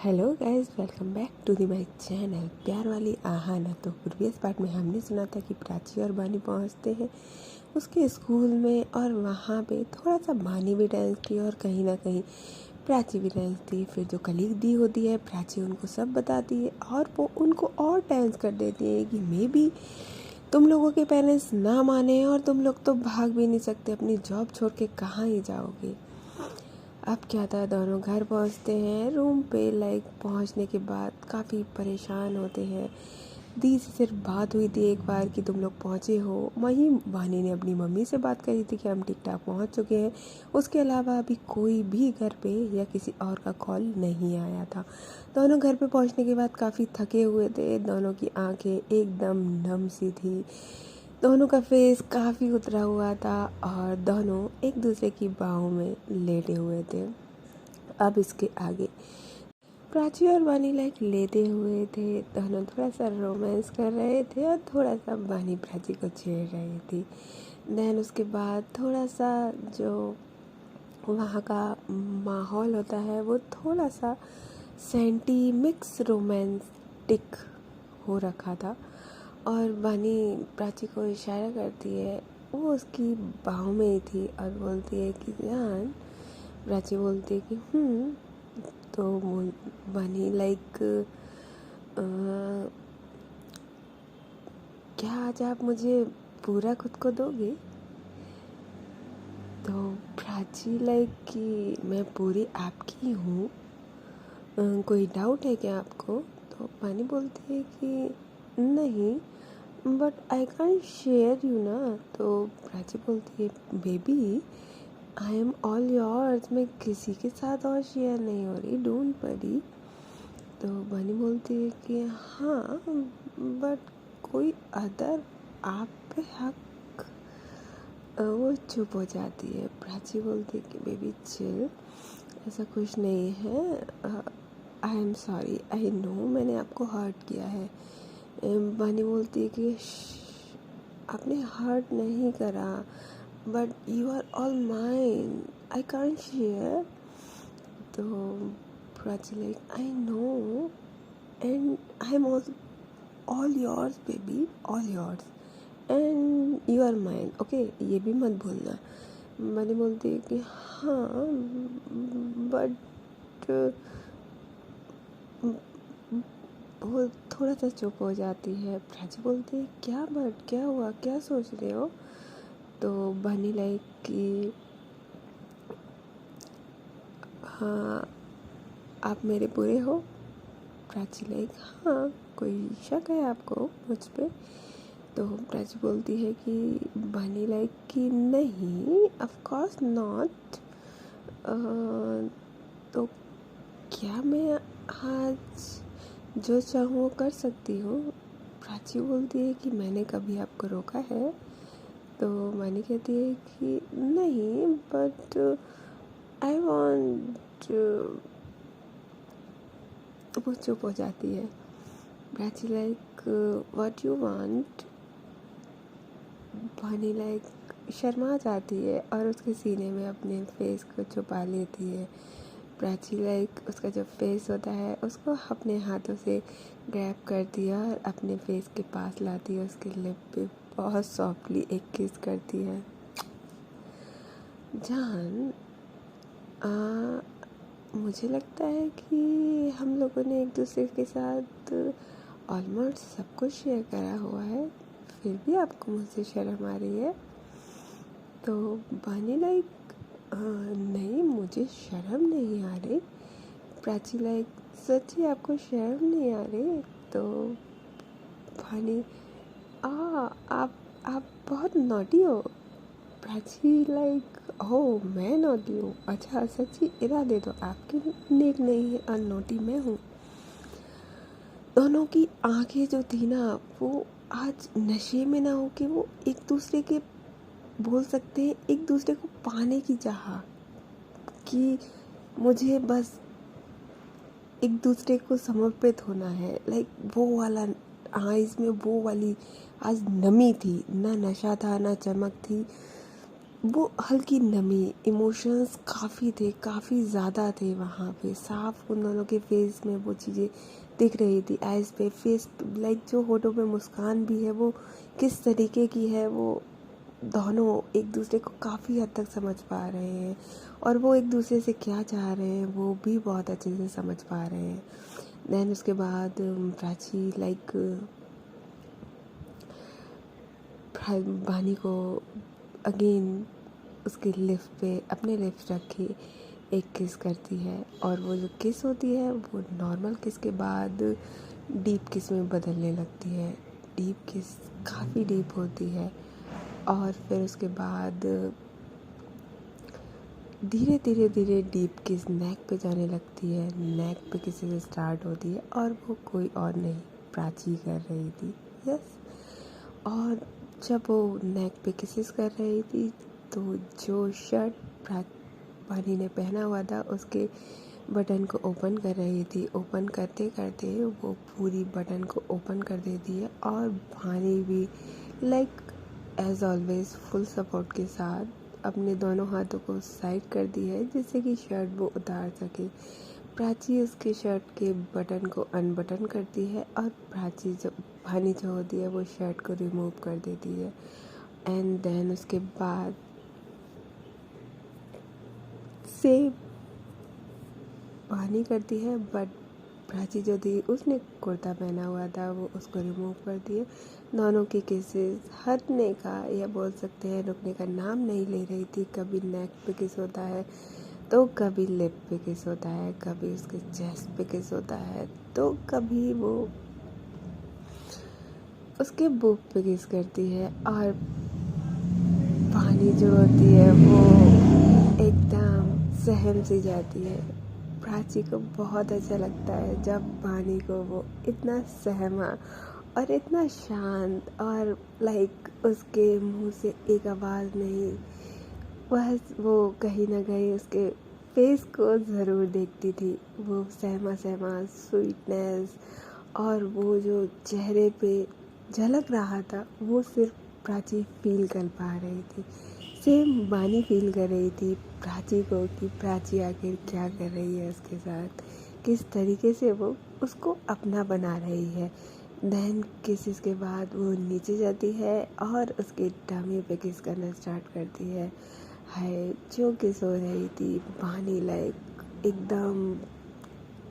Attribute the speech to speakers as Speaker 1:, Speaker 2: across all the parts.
Speaker 1: Hello guys, welcome back to the my channel प्यार वाली आहाना। तो प्रीवियस पार्ट में हमने सुना था कि प्राची और बानी पहुंचते हैं उसके स्कूल में और वहाँ पे थोड़ा सा बानी भी डांस की और कहीं ना कहीं प्राची भी डांस दी। फिर जो कलीग दी होती है प्राची उनको सब बताती है और वो उनको और डांस कर देती है कि मे बी तुम लोगों के पेरेंट्स ना माने और तुम लोग तो भाग भी नहीं सकते, अपनी जॉब छोड़ के कहाँ ही जाओगे। अब क्या था, दोनों घर पहुंचते हैं। रूम पे पहुंचने के बाद काफ़ी परेशान होते हैं। दी से सिर्फ बात हुई थी एक बार कि तुम लोग पहुंचे हो, वहीं वानी ने अपनी मम्मी से बात करी थी कि हम ठीक ठाक पहुंच चुके हैं। उसके अलावा अभी कोई भी घर पे या किसी और का कॉल नहीं आया था। दोनों घर पे पहुंचने के बाद काफ़ी थके हुए थे। दोनों की आंखें एकदम नम सी थी, दोनों का फेस काफ़ी उतरा हुआ था और दोनों एक दूसरे की बाहों में लेटे हुए थे। अब इसके आगे प्राची और बानी लेटे हुए थे। दोनों थोड़ा सा रोमांस कर रहे थे और थोड़ा सा बानी प्राची को छेड़ रही थी। देन उसके बाद थोड़ा सा जो वहाँ का माहौल होता है वो थोड़ा सा सेंटी मिक्स रोमांटिक हो रखा था और बानी प्राची को इशारा करती है। वो उसकी बाहों में ही थी और बोलती है कि जान। प्राची बोलती है कि तो बानी क्या आज आप मुझे पूरा खुद को दोगे? तो प्राची कि मैं पूरी आपकी हूँ, कोई डाउट है क्या आपको? तो बानी बोलती है कि नहीं, but I can't share you ना। तो प्राची बोलती है baby I am all yours, मैं किसी के साथ और शेयर नहीं हो रही, डोंट वरी। तो बानी बोलती है कि हाँ बट कोई अदर आप पे हक। वो चुप हो जाती है। प्राची बोलती है कि बेबी चिल, ऐसा कुछ नहीं है, I am sorry, I know मैंने आपको हर्ट किया है। बानी बोलती है कि आपने हर्ट नहीं करा, but you are all mine, I can't share. तो Prachi I know and I am all yours baby, all yours and you are mine, okay, ये भी मत भूलना। बानी बोलती है कि हाँ बट वो थोड़ा सा चुप हो जाती है। प्राची बोलती है क्या बट क्या हुआ, क्या सोच रहे हो? तो बानी कि हाँ आप मेरे बुरे हो? प्राची हाँ, कोई शक है आपको मुझ पे? तो प्राची बोलती है कि बानी कि नहीं, ऑफ कोर्स नॉट। तो क्या मैं आज जो चाहूँ वो कर सकती हूँ? प्राची बोलती है कि मैंने कभी आपको रोका है? तो बानी कहती है कि नहीं, बट आई वॉन्ट। वो चुप हो जाती है। Prachi what you want? बानी शर्मा जाती है और उसके सीने में अपने फेस को छुपा लेती है। प्राची उसका जो फेस होता है उसको अपने हाथों से ग्रैब करती है और अपने फेस के पास लाती है, उसके लिप पे बहुत सॉफ्टली एक किस करती है। जान, मुझे लगता है कि हम लोगों ने एक दूसरे के साथ ऑलमोस्ट सब कुछ शेयर करा हुआ है, फिर भी आपको मुझसे शर्म आ रही है। तो बानी नहीं, मुझे शर्म नहीं आ रही। प्राची सच्ची आपको शर्म नहीं आ रही? तो बानी आप बहुत नॉटी हो। प्राची हो मैं नॉटी हूँ? अच्छा सच्ची, इरादे तो आपके नेक नहीं है और नोटी मैं हूँ। दोनों की आंखें जो थी ना वो आज नशे में ना हो कि वो एक दूसरे के बोल सकते हैं एक दूसरे को पाने की चाह कि मुझे बस एक दूसरे को समर्पित होना है। वो वाला आइज़ में वो वाली आज नमी थी, ना नशा था ना चमक थी, वो हल्की नमी, इमोशंस काफ़ी थे, काफ़ी ज़्यादा थे वहाँ पे। साफ उन दोनों के फेस में वो चीज़ें दिख रही थी, आइज़ पे, फेस, लाइक जो होठों पे मुस्कान भी है वो किस तरीके की है, वो दोनों एक दूसरे को काफ़ी हद तक समझ पा रहे हैं और वो एक दूसरे से क्या चाह रहे हैं वो भी बहुत अच्छे से समझ पा रहे हैं। दैन उसके बाद प्राची लाइक वानी को अगेन उसके लिप्स पे अपने लिप्स रख के एक किस करती है और वो जो किस होती है वो नॉर्मल किस के बाद डीप किस में बदलने लगती है। डीप किस काफ़ी डीप होती है और फिर उसके बाद धीरे धीरे धीरे डीप किस नेक पे जाने लगती है। नेक पे किसी से स्टार्ट होती है और वो कोई और नहीं प्राची कर रही थी। यस, और जब वो नेक पे किसेस कर रही थी तो जो शर्ट वानी ने पहना हुआ था उसके बटन को ओपन कर रही थी। ओपन करते करते वो पूरी बटन को ओपन कर देती है और वानी भी like as always full support के साथ अपने दोनों हाथों को साइड कर दी है जिससे कि शर्ट वो उतार सके। प्राची उसके शर्ट के बटन को अनबटन करती है और प्राची जो वानी जो होती है वो शर्ट को रिमूव कर देती है। एंड देन उसके बाद सेम वानी करती है बट प्राची जो थी उसने कुर्ता पहना हुआ था वो उसको रिमूव कर दिए। दोनों के केसेस हटने का या बोल सकते हैं रुकने का नाम नहीं ले रही थी। कभी नेक पे किस होता है तो कभी लिप पे किस होता है, कभी उसके चेस्ट पे किस होता है तो कभी वो उसके बुक पे किस करती है। और वानी जो होती है वो एकदम सहम सी जाती है। प्राची को बहुत अच्छा लगता है जब वानी को वो इतना सहमा और इतना शांत और लाइक उसके मुंह से एक आवाज़ नहीं, बस वो कहीं ना कहीं उसके फेस को ज़रूर देखती थी। वो सहमा सहमा स्वीटनेस और वो जो चेहरे पे झलक रहा था वो सिर्फ प्राची फील कर पा रही थी। सेम वानी फील कर रही थी प्राची को कि प्राची आखिर क्या कर रही है उसके साथ, किस तरीके से वो उसको अपना बना रही है। देन किस के बाद वो नीचे जाती है और उसके टमी पे किस करना स्टार्ट करती है। हाय जो किस हो रही थी वानी लाइक एकदम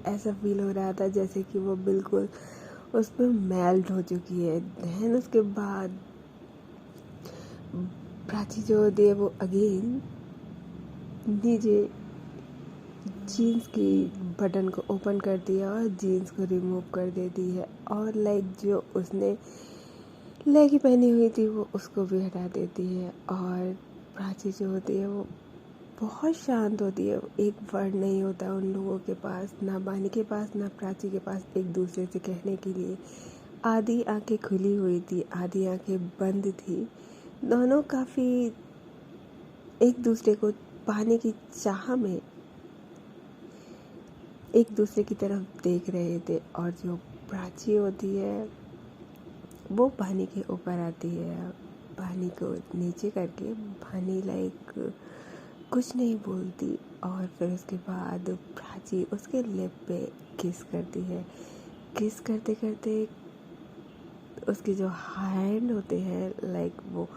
Speaker 1: ऐसा फील हो रहा था जैसे कि वो बिल्कुल उस पर मेल्ट हो चुकी है। देन उसके बाद प्राची जो होती है वो अगेन नीचे जीन्स की बटन को ओपन करती है और जीन्स को रिमूव कर देती है और लाइक जो उसने लेगी पहनी हुई थी वो उसको भी हटा देती है। और प्राची जो होती है वो बहुत शांत होती है। एक वर्ड नहीं होता उन लोगों के पास, ना वानी के पास ना प्राची के पास एक दूसरे से कहने के लिए। आधी आंखें खुली हुई थी, आधी आंखें बंद थी। दोनों काफ़ी एक दूसरे को पाने की चाह में एक दूसरे की तरफ देख रहे थे। और जो प्राची होती है वो पानी के ऊपर आती है, पानी को नीचे करके पानी लाइक कुछ नहीं बोलती और फिर उसके बाद प्राची उसके लिप पे किस करती है। किस करते करते उसके जो हैंड होते हैं लाइक वो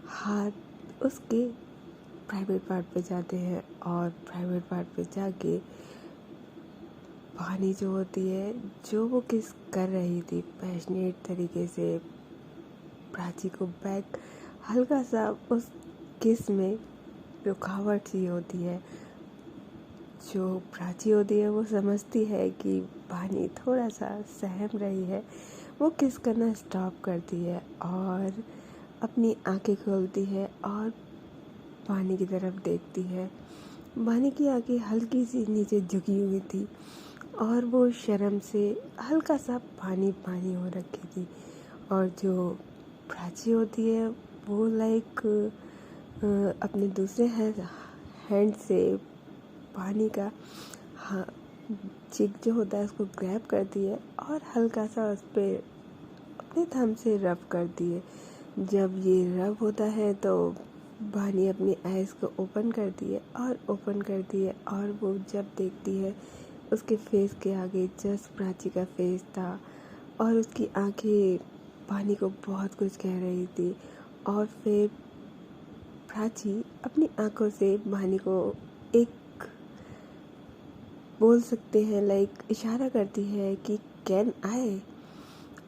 Speaker 1: हाथ उसके प्राइवेट पार्ट पे जाते हैं और प्राइवेट पार्ट पे जाके वानी जो होती है जो वो किस कर रही थी पैशनेट तरीके से प्राची को बैक हल्का सा उस किस में रुकावट सी होती है। जो प्राची होती है वो समझती है कि वानी थोड़ा सा सहम रही है, वो किस करना स्टॉप करती है और अपनी आंखें खोलती है और वानी की तरफ देखती है। वानी की आंखें हल्की सी नीचे झुकी हुई थी और वो शर्म से हल्का सा पानी पानी हो रखी थी। और जो प्राची होती है वो लाइक अपने दूसरे हैंड से पानी का चिक जो होता है उसको ग्रैब करती है और हल्का सा उस पर अपने थंब से रब करती है। जब ये रब होता है तो बानी अपनी आइज़ को ओपन करती है और वो जब देखती है उसके फेस के आगे जस्ट प्राची का फेस था और उसकी आंखें बानी को बहुत कुछ कह रही थी। और फिर प्राची अपनी आंखों से बानी को एक बोल सकते हैं इशारा करती है कि कैन आई।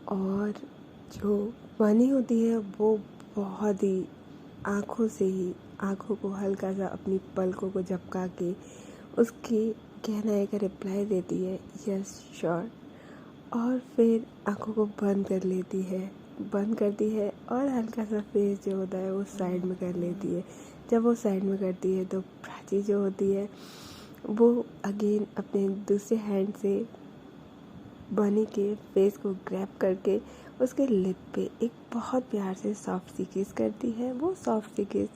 Speaker 1: और जो बानी होती है वो बहुत ही आंखों को हल्का सा अपनी पलकों को झपका के उसकी कहना है का रिप्लाई देती है यस श्योर। और फिर आंखों को बंद करती है और हल्का सा फेस जो होता है वो साइड में कर लेती है। जब वो साइड में करती है तो प्राची जो होती है वो अगेन अपने दूसरे हैंड से बनी के फेस को ग्रैब करके उसके लिप पे एक बहुत प्यार से सॉफ्ट सी किस करती है। वो सॉफ्ट सी किस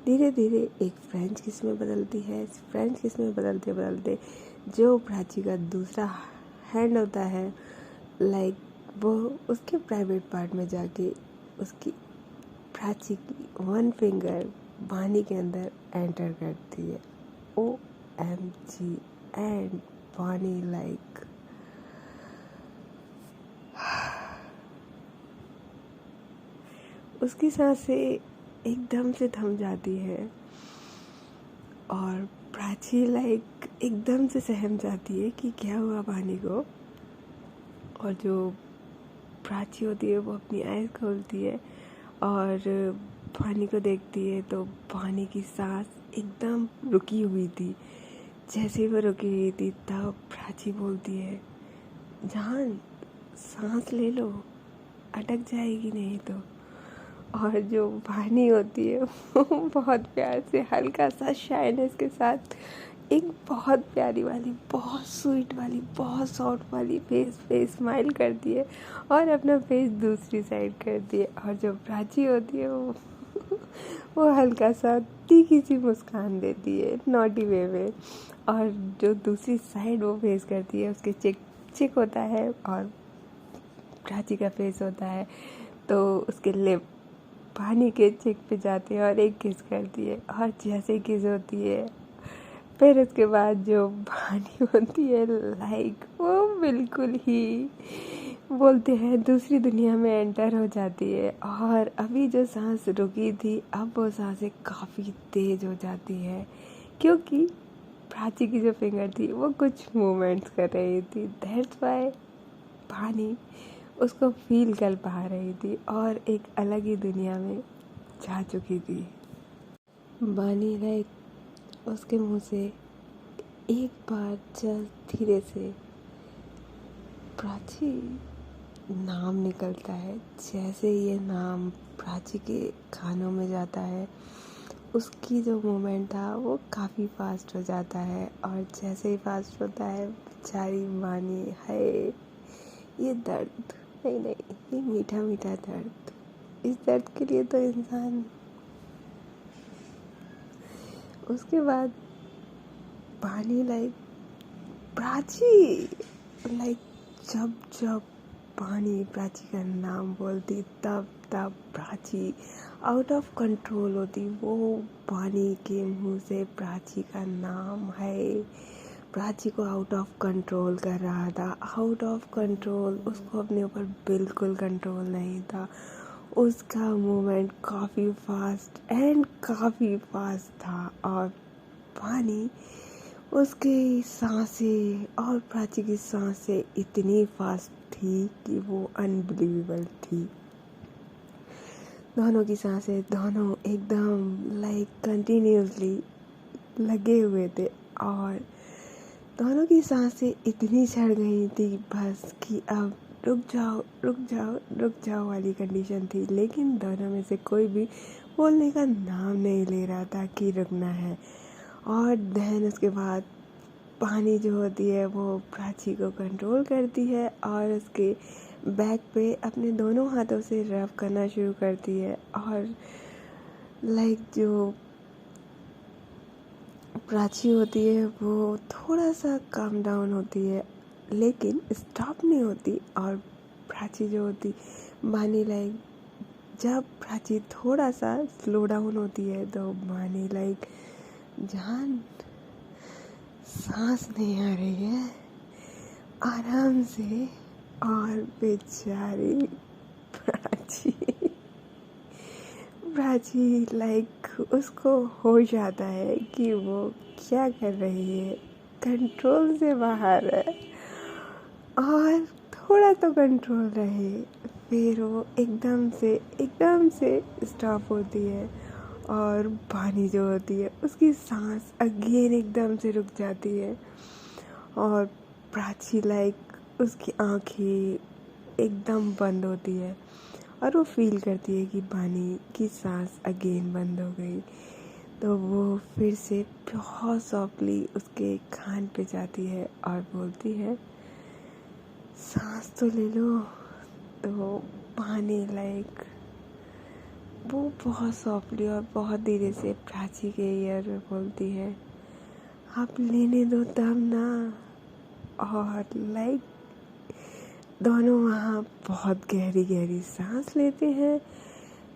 Speaker 1: धीरे धीरे एक फ्रेंच किस में बदलती है। फ्रेंच किस में बदलते बदलते जो प्राची का दूसरा हैंड होता है वो उसके प्राइवेट पार्ट में जाके उसकी प्राची की वन फिंगर बानी के अंदर एंटर करती है। OMG एंड बानी उसकी सांसें एकदम से थम जाती है और प्राची एकदम से सहम जाती है कि क्या हुआ बानी को। और जो प्राची होती है वो अपनी आँख खोलती है और बानी को देखती है तो बानी की सांस एकदम रुकी हुई थी। जैसे वो रुकी हुई थी तब प्राची बोलती है जान सांस ले लो, अटक जाएगी नहीं तो। और जो बानी होती है वो बहुत प्यार से हल्का सा शाइनेस के साथ एक बहुत प्यारी वाली, बहुत स्वीट वाली, बहुत सॉफ्ट वाली फेस स्माइल करती है और अपना फेस दूसरी साइड करती है। और जो प्राची होती है वो हल्का सा तीखी सी मुस्कान देती है नॉटी वे में। और जो दूसरी साइड वो फेस करती है उसके चिक होता है और प्राची का फेस होता है तो उसके लिप पानी के चिक पे जाती है और एक किस करती है। और जैसे किस होती है फिर उसके बाद जो पानी होती है वो बिल्कुल ही बोलते हैं दूसरी दुनिया में एंटर हो जाती है। और अभी जो सांस रुकी थी अब वो सांसें काफ़ी तेज हो जाती है क्योंकि प्राची की जो फिंगर थी वो कुछ मूवमेंट्स कर रही थी। दैट्स वाई पानी उसको फील कर पा रही थी और एक अलग ही दुनिया में जा चुकी थी। बानी उसके मुंह से एक बार जस्ट धीरे से प्राची नाम निकलता है। जैसे ये नाम प्राची के कानों में जाता है उसकी जो मोमेंट था वो काफ़ी फास्ट हो जाता है। और जैसे ही फास्ट होता है बेचारी बानी है ये दर्द नहीं ये मीठा मीठा दर्द। इस दर्द के लिए तो इंसान उसके बाद बानी प्राची जब जब बानी प्राची का नाम बोलती तब प्राची आउट ऑफ कंट्रोल होती। वो बानी के मुंह से प्राची का नाम है प्राची को आउट ऑफ कंट्रोल कर रहा था। आउट ऑफ कंट्रोल, उसको अपने ऊपर बिल्कुल कंट्रोल नहीं था। उसका मूवमेंट काफ़ी फास्ट था और पानी उसकी सांसें और प्राची की सांसें इतनी फास्ट थी कि वो अनबिलीवेबल थी। दोनों की सांसें दोनों एकदम कंटिन्यूसली लगे हुए थे और दोनों की सांसें इतनी चढ़ गई थी बस कि अब रुक जाओ वाली कंडीशन थी। लेकिन दोनों में से कोई भी बोलने का नाम नहीं ले रहा था कि रुकना है। और देन उसके बाद पानी जो होती है वो प्राची को कंट्रोल करती है और उसके बैक पे अपने दोनों हाथों से रब करना शुरू करती है। और जो प्राची होती है वो थोड़ा सा काम डाउन होती है लेकिन स्टॉप नहीं होती। और प्राची जो होती बानी जब प्राची थोड़ा सा स्लो डाउन होती है तो बानी लाइक जान सांस नहीं आ रही है आराम से, और बेचारी प्राची प्राची लाइक उसको हो जाता है कि वो क्या कर रही है, कंट्रोल से बाहर है और थोड़ा तो कंट्रोल रहे, फिर वो एकदम से स्टॉप होती है और पानी जो होती है उसकी सांस अगेन एकदम से रुक जाती है और प्राची लाइक उसकी आंखें एकदम बंद होती है और वो फील करती है कि पानी की सांस अगेन बंद हो गई। तो वो फिर से बहुत सॉफ्टली उसके कान पे जाती है और बोलती है सांस तो ले लो। तो पानी लाइक वो बहुत सॉफ्टली और बहुत धीरे से प्राची के ईयर में बोलती है आप लेने दो तब ना। और लाइक दोनों वहाँ बहुत गहरी गहरी सांस लेते हैं,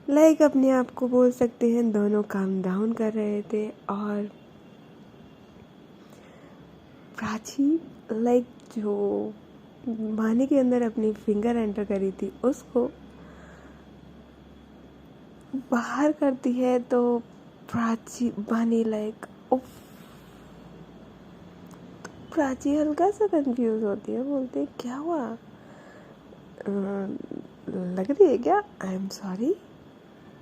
Speaker 1: लाइक अपने आप को बोल सकते हैं दोनों काम डाउन कर रहे थे। और प्राची लाइक जो बानी के अंदर अपनी फिंगर एंटर करी थी उसको बाहर करती है तो प्राची बानी लाइक उफ। प्राची हल्का सा कंफ्यूज होती है, बोलती है क्या हुआ, लग रही है क्या, आई एम सॉरी।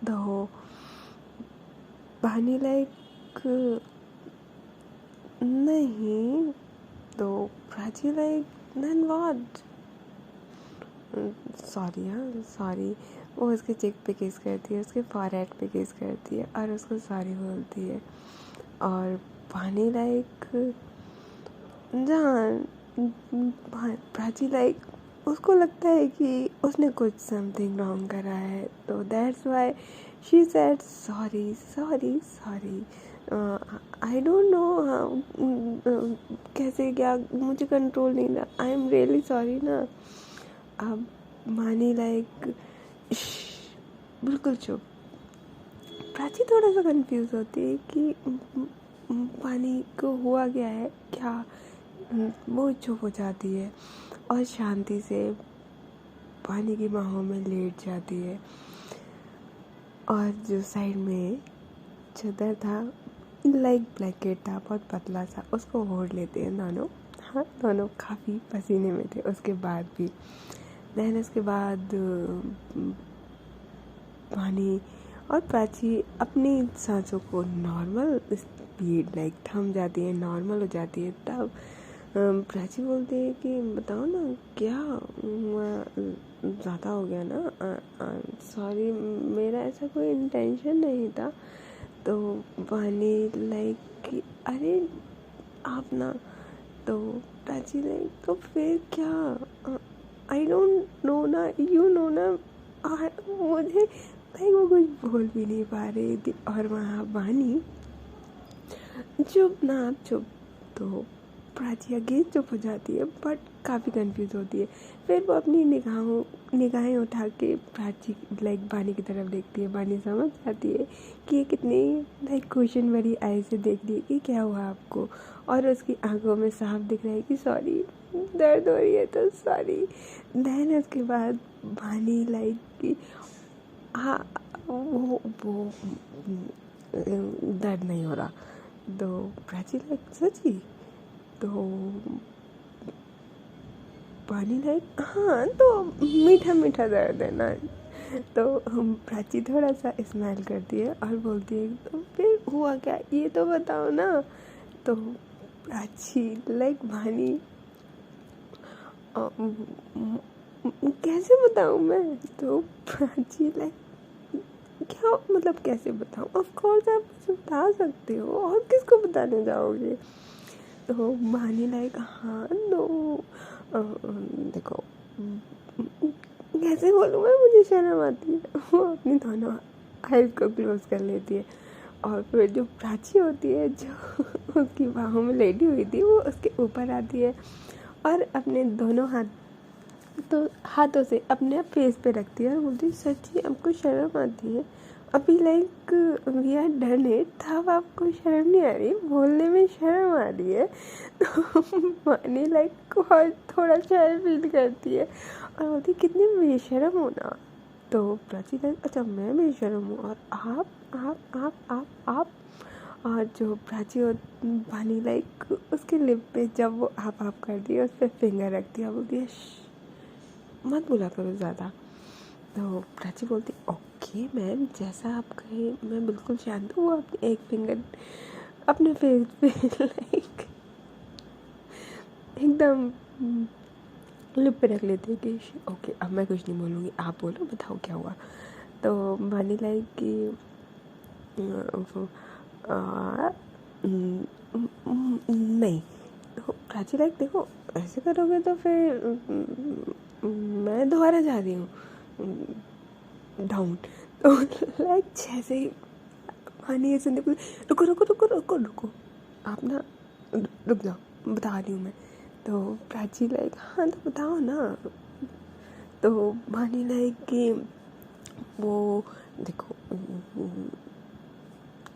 Speaker 1: तो बानी लाइक नहीं। तो Prachi like then what, sorry हाँ सॉरी। वो उसके चेक पे किस करती है, उसके फॉरहेड पे किस करती है और उसको सॉरी बोलती है। और बानी लाइक जान प्राची लाइक उसको लगता है कि उसने कुछ समथिंग रॉन्ग करा है, तो that's why she said sorry sorry sorry. I don't know कैसे क्या, मुझे कंट्रोल नहीं था, आई एम रियली सॉरी ना। अब मानी लाइक बिल्कुल चुप। प्राची थोड़ा सा कंफ्यूज होती है कि पानी को हुआ क्या है क्या। वो चुप हो जाती है और शांति से पानी की बाहों में लेट जाती है। और जो साइड में चादर था लाइक ब्लैंकेट था बहुत पतला सा, उसको ओढ़ लेते हैं दोनों। हाँ दोनों काफ़ी पसीने में थे उसके बाद भी। देन उसके बाद पानी और प्राची अपनी सांसों को नॉर्मल स्पीड लाइक थम जाती है, नॉर्मल हो जाती है। तब प्राची बोलती है कि बताओ ना क्या ज़्यादा हो गया ना, सॉरी मेरा ऐसा कोई इंटेंशन नहीं था। तो पानी लाइक अरे आप ना। तो प्राची लाइक तो फिर क्या, आई डोंट नो ना, यू नो ना। मुझे लाइक वो कुछ बोल भी नहीं पा रही थी और वहाँ बानी चुप ना आप चुप। तो प्राची अगेन चुप हो जाती है बट काफ़ी कंफ्यूज होती है। फिर वो अपनी निगाहें उठा के प्राची लाइक बानी की तरफ देखती है। बानी समझ जाती है कि ये कितनी लाइक क्वेश्चन भरी आई से देख रही है कि क्या हुआ आपको, और उसकी आंखों में साफ दिख रहा है कि सॉरी दर्द हो रही है तो सॉरी। देन उसके बाद बानी लाइक कि हाँ वो दर्द नहीं हो रहा। तो प्राची लाइक सच्ची। तो पानी लाइक हाँ तो मीठा मीठा दर्द है ना। तो प्राची थोड़ा सा स्माइल करती है और बोलती है तो फिर हुआ क्या ये तो बताओ ना। तो प्राची लाइक भानी कैसे बताऊँ मैं। तो प्राची लाइक क्या मतलब कैसे बताऊँ, ऑफ कोर्स आप मुझे बता सकते हो और किसको बताने जाओगे। तो मानी लाइक हाँ तो देखो कैसे बोलूँ मैं, मुझे शर्म आती है। वो अपनी दोनों आइज को क्लोज कर लेती है और फिर जो प्राची होती है जो उसकी बाहों में लेटी हुई थी वो उसके ऊपर आती है और अपने दोनों हाथ तो हाथों से अपने आप फेस पे रखती है और बोलती है सच्ची हमको शर्म आती है, अभी like we are done it, तब आपको शर्म नहीं आ रही, बोलने में शर्म आ रही है। तो मानी लाइक थोड़ा शर्म फील करती है और बोलती कितनी बेशर्म हो ना। तो प्राची लाइक अच्छा मैं बेशर्म हूँ और आप और जो प्राची और वानी लाइक उसके लिप पे जब वो आप करती है उस पर फिंगर रखती है, बोलती है मत बोला करो ज़्यादा। तो प्राची बोलती ओके मैम जैसा आप कहें, मैं बिल्कुल शांत हूँ। अपने एक फिंगर अपने फेस पे लाइक एकदम लिप पे रख लेती है कि ओके अब मैं कुछ नहीं बोलूँगी, आप बोलो बताओ क्या हुआ। तो वानी लाइक कि नहीं। तो प्राची लाइक देखो ऐसे करोगे तो फिर मैं दोबारा जा रही हूँ डाउन। तो लाइक जैसे ही पानी ये सुनने को रुको रुको रुको रुको रुको आप ना रुक जाओ बता रही हूँ मैं। तो प्राची लाइक हाँ तो बताओ ना। तो पानी लाइक कि वो देखो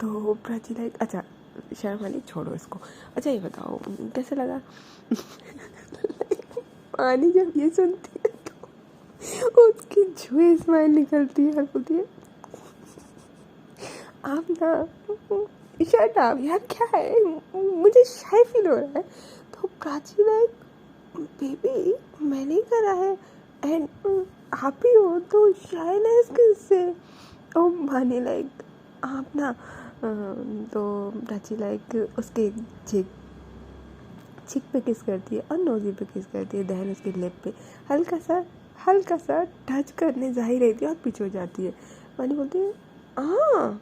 Speaker 1: तो प्राची लाइक अच्छा शर्म वाली छोड़ो इसको, अच्छा ये बताओ कैसे लगा। पानी जब ये सुनती है तो उसकी जो स्माइल निकलती है और बोलती है आप ना शट अप यार क्या है, मुझे शाय फील हो रहा है। तो प्राची लाइक बेबी मैंने करा है एंड आप ही हो तो शायनेस किससे। ओ माने लाइक आप ना तो प्राची लाइक उसके चिक पे किस करती है और नोज़ी पे किस करती है, देन उसके लिप पे हल्का सा टच करने जा ही रही थी और पीछे हो जाती है। वानी बोलती है हाँ।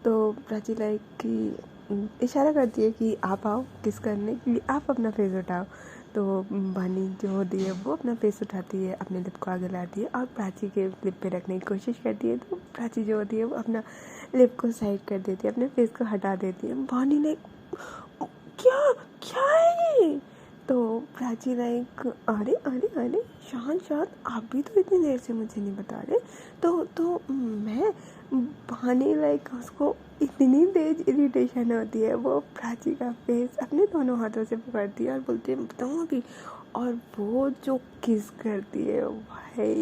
Speaker 1: तो प्राची लाइक की इशारा करती है कि आप आओ किस करने के लिए, आप अपना फेस उठाओ। तो वानी जो होती है वो अपना फेस उठाती है, अपने लिप को आगे लाती है और प्राची के लिप पे रखने की कोशिश करती है। तो प्राची जो होती है वो अपना लिप को साइड कर देती है, अपने फेस को हटा देती है। वानी लाइक क्या क्या है ये। तो प्राची लाइक अरे अरे अरे शांत आप भी तो इतनी देर से मुझे नहीं बता रहे। तो मैं बहाने लाइक उसको इतनी तेज इरिटेशन होती है, वो प्राची का फेस अपने दोनों हाथों से पकड़ती है और बोलती है बताऊँ अभी। और वो जो किस करती है भाई,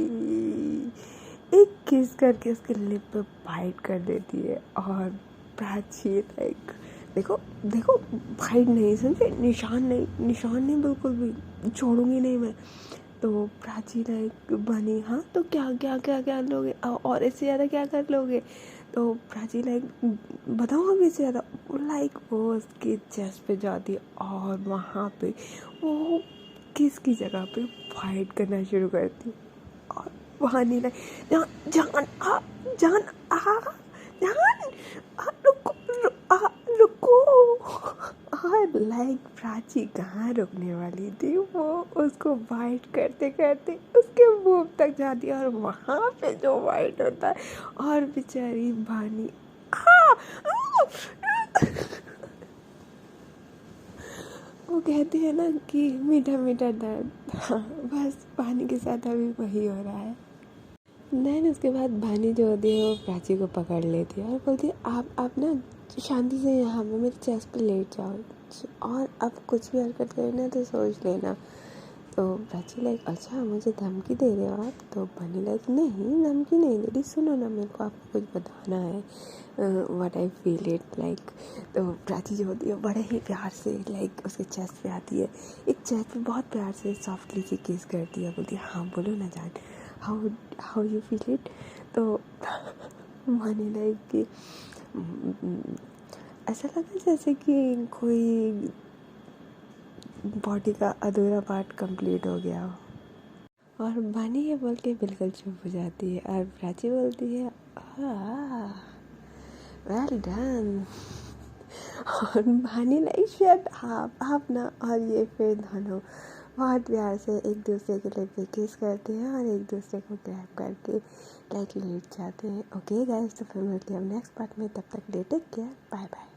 Speaker 1: एक किस करके उसके लिप पे बाइट कर देती है और प्राची लाइक देखो देखो फाइट नहीं समझे, निशान नहीं बिल्कुल भी छोड़ूंगी नहीं मैं। तो प्राची लाइक बनी हाँ तो क्या क्या क्या क्या लोगे और इससे ज़्यादा क्या कर लोगे। तो प्राची लाइक बताऊँ अभी इससे ज़्यादा लाइक वो उसके चेस्ट पे जाती है और वहाँ पे वो किसकी जगह पे फाइट करना शुरू करती है। और वहाँ नहीं लाइक जान जान आ जान आ जान रुको और लाइक प्राची कहाँ रुकने वाली थी, वो उसको वाइट करते करते उसके मुंह तक जाती है और वहाँ पे जो वाइट होता है और बेचारी बानी वो कहते हैं ना कि मीठा मीठा दर्द, हाँ बस पानी के साथ अभी वही हो रहा है। देन उसके बाद भानी जो होती है वो प्राची को पकड़ लेती है और बोलती है आप ना शांति से यहाँ पे मेरे चेस्ट पे लेट जाओ और अब कुछ भी हरकत करना तो सोच लेना। तो प्राची लाइक अच्छा मुझे धमकी दे रहे हो आप। तो भानी लाइक नहीं धमकी नहीं दे रही, सुनो ना मेरे को आपको कुछ बताना है what I feel it like. तो प्राची जो होती है बड़े ही प्यार से लाइक उसके चेस्ट पे आती है, एक चेस्ट पे बहुत प्यार से सॉफ्टली सी किस करती है, बोलती है हाँ बोलो ना जान हाउ यू फील इट। तो माने लाइक कि ऐसा लगा जैसे कि कोई बॉडी का अधूरा पार्ट कंप्लीट हो गया हो। और बानी ये बोल के बिल्कुल चुप हो जाती है और प्राची बोलती है वेल डन। और बानी लाइक शट आप ना और ये फिर दोनों बहुत प्यार से एक दूसरे के लिप पे किस करते हैं और एक दूसरे को ग्रैब करके लाइक लेट जाते हैं। ओके गाइस तो फिर मिलते हैं नेक्स्ट पार्ट में, तब तक ले टेक केयर बाय बाय।